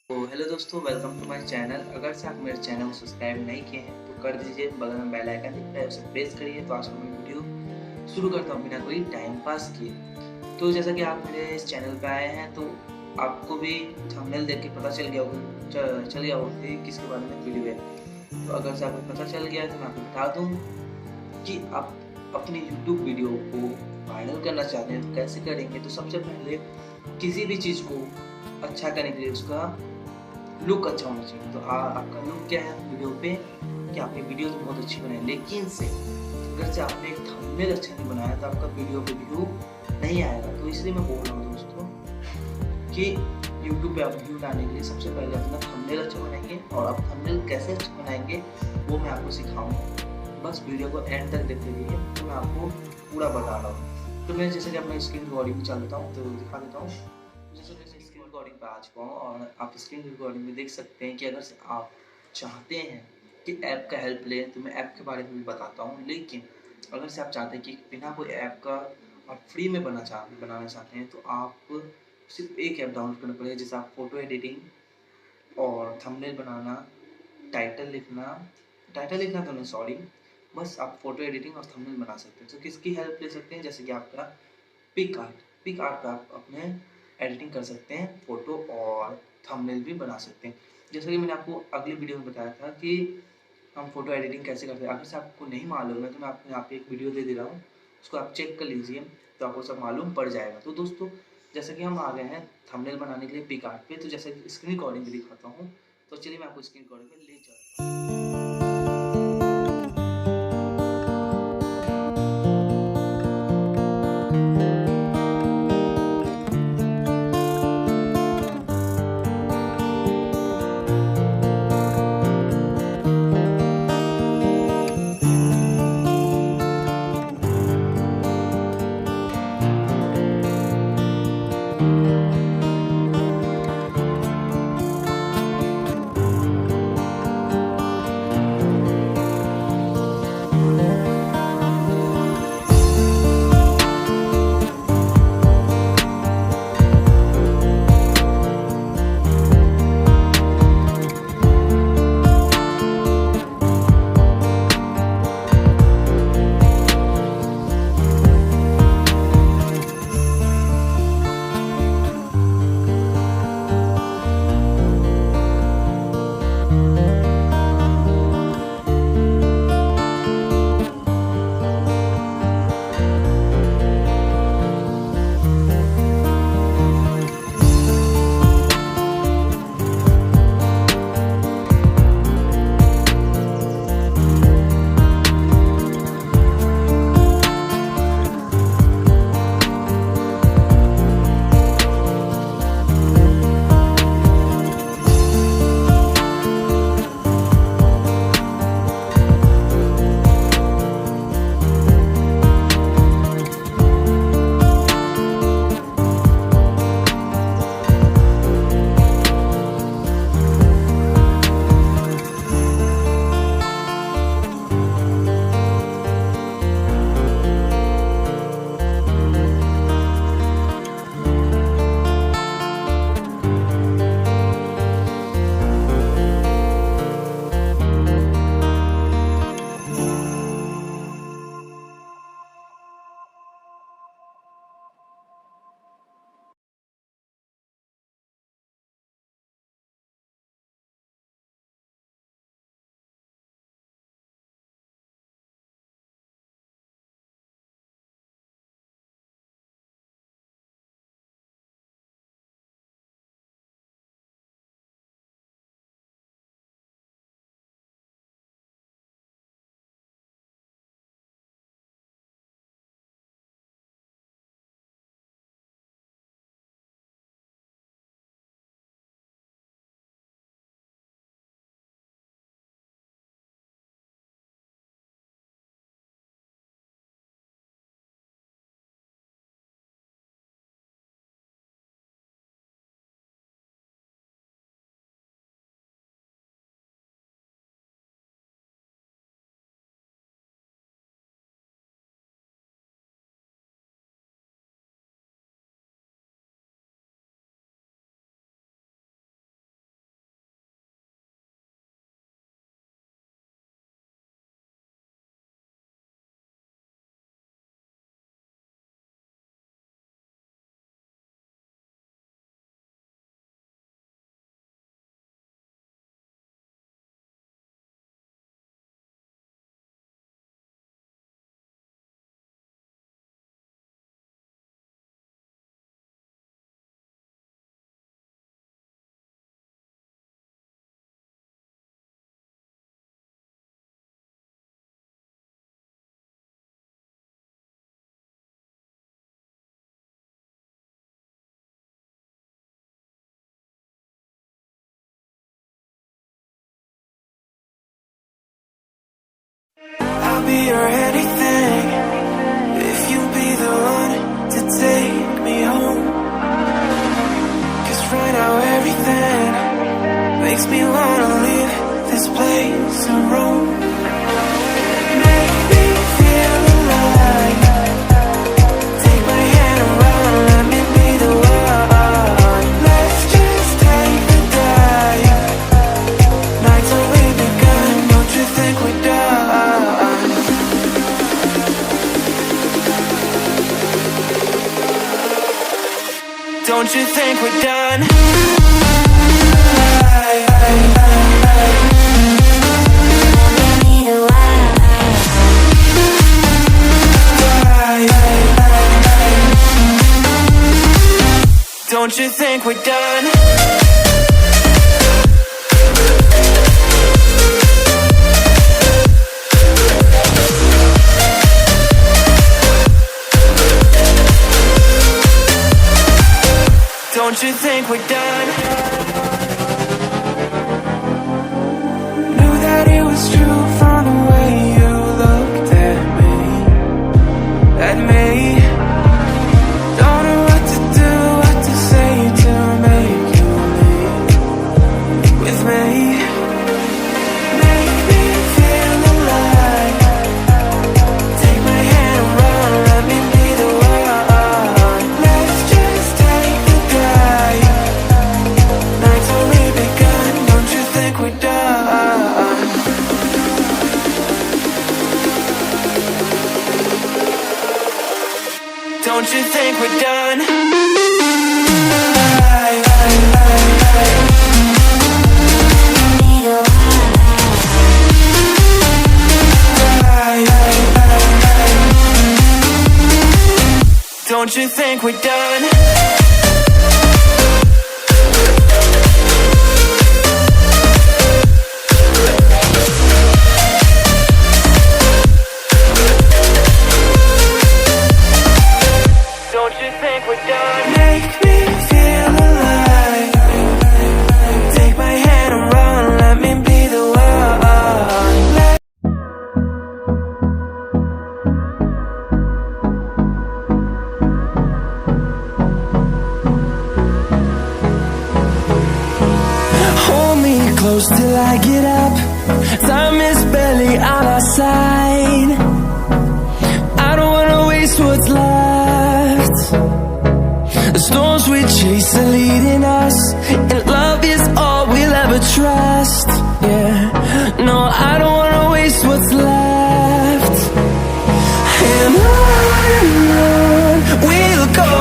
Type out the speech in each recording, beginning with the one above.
तो हेलो दोस्तों, welcome to my channel. अगर से आप मेरे चैनल को सब्सक्राइब नहीं किए हैं तो कर दीजिए। बगल में बेल आइकन दिख रहा है, उसे प्रेस करिए। तो आज मैं वीडियो शुरू करता हूँ बिना कोई टाइम पास किए। तो जैसा कि आप मेरे इस चैनल पे आए हैं तो आपको भी थंबनेल देख के पता चल गया होगा चल गया होगा कि किसके बारे में वीडियो है। तो अगर से आपको पता चल गया है तो मैं आपको बता दूँ कि आप अपनी यूट्यूब वीडियो को वायरल करना चाहते हैं तो कैसे करेंगे। तो सबसे पहले किसी भी चीज़ को अच्छा करने के लिए उसका लुक अच्छा होना चाहिए। तो आपका लुक क्या है वीडियो पे कि आपने वीडियो तो बहुत अच्छी बनाई, लेकिन से अगर से आपने एक थंबनेल अच्छा नहीं बनाया तो आपका वीडियो पे व्यू नहीं आएगा। तो इसलिए मैं बोल रहा हूँ दोस्तों कि यूट्यूब पे आप व्यू लाने के लिए सबसे पहले अपना थंबनेल अच्छा बनाएंगे। और आप थंबनेल कैसे अच्छा बनाएंगे वो मैं आपको सिखाऊंगा। बस वीडियो को एंड तक देखते रहिए, तो मैं आपको पूरा बता रहा हूँ। तो मैं जैसे कि अपना स्क्रीन रिकॉर्डिंग में चल देता हूँ तो दिखा देता हूँ। जैसे मैं स्क्रीन रिकॉर्डिंग पे आ चुका हूँ और आप स्क्रीन रिकॉर्डिंग में देख सकते हैं कि अगर आप चाहते हैं कि ऐप का हेल्प लें तो मैं ऐप के बारे में भी बताता हूँ। लेकिन अगर से आप चाहते हैं कि बिना कोई ऐप का आप फ्री में बनाना चाहते हैं तो आप सिर्फ एक ऐप डाउनलोड करना पड़ेगा, जैसे आप फ़ोटो एडिटिंग और थंबनेल बनाना, टाइटल लिखना तो नहीं, सॉरी। बस आप फ़ोटो एडिटिंग और थंबनेल बना सकते हैं। तो किसकी हेल्प ले सकते हैं, जैसे कि आपका पिक आर्ट पे आप अपने एडिटिंग कर सकते हैं, फ़ोटो और थंबनेल भी बना सकते हैं। जैसे कि मैंने आपको अगली वीडियो में बताया था कि हम फ़ोटो एडिटिंग कैसे करते हैं। अगर से आपको नहीं मालूम है तो मैं आपको यहाँ पे एक वीडियो दे रहा हूँ, उसको आप चेक कर लीजिए तो आपको सब मालूम पड़ जाएगा। तो दोस्तों, जैसे कि हम आ गए हैं थंबनेल बनाने के लिए पिक आर्ट पे, तो जैसे स्क्रीन रिकॉर्डिंग भी दिखाता हूँ। तो चलिए मैं आपको स्क्रीन रिकॉर्डिंग में ले चलता हूँ। I'll be your anything if you be the one to take me home. 'Cause right now everything makes me wanna leave this place and roam. Make me feel alive. Take my hand and run, let me be the one. Let's just take the dive. Night's already begun, don't you think we're done? Don't you think we're done? Don't you think we're done? Don't you think we're done? Knew that it was true from the way you looked at me. At me. Don't know what to do, what to say to make you leave with me. Make me feel alive. Take my hand and run, let me be the one. Let's just take the dive. Night's already begun, don't you think we're done? Don't you think we're done? Don't you think we're done? Don't you think we're done? Make me feel alive. Take my hand and run, let me be the one. Hold me close till I get up. Time is barely on our side. I don't wanna waste what's left. The storms we chase are leading us, and love is all we'll ever trust. Yeah, no, I don't wanna waste what's left. And on we'll go,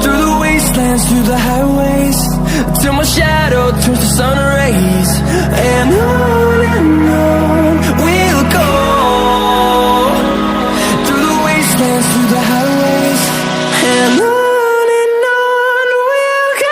through the wastelands, through the highways, till my shadow turns to sun rays. And on we'll go, through the wastelands, through the highways, and on we'll go.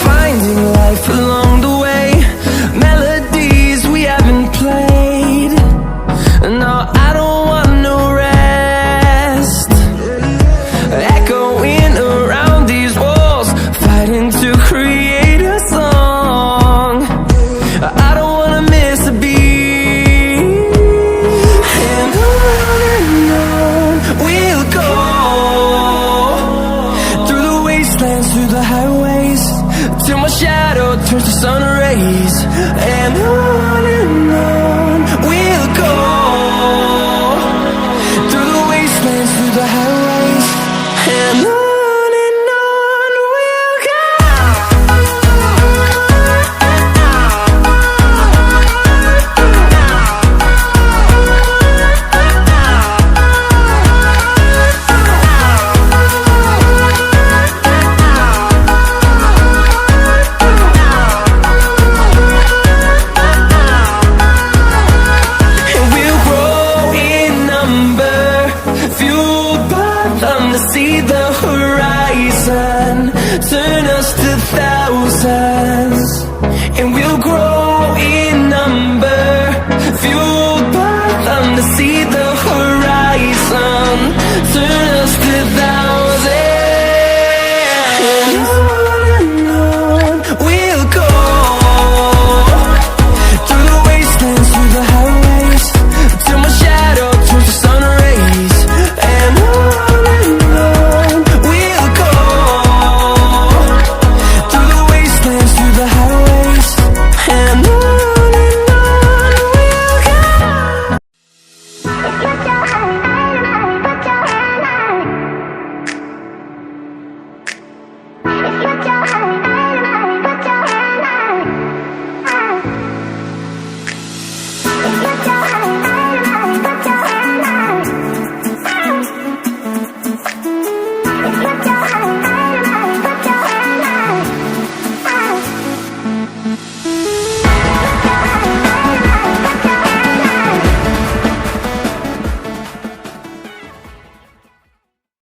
Finding life along the way, melodies we haven't played. No, I don't want no rest. Echoing around these walls, fighting to create a song. I don't wanna miss a beat. And on we'll go, through the wastelands, through the highways, till my shadow turns to sun rays. And on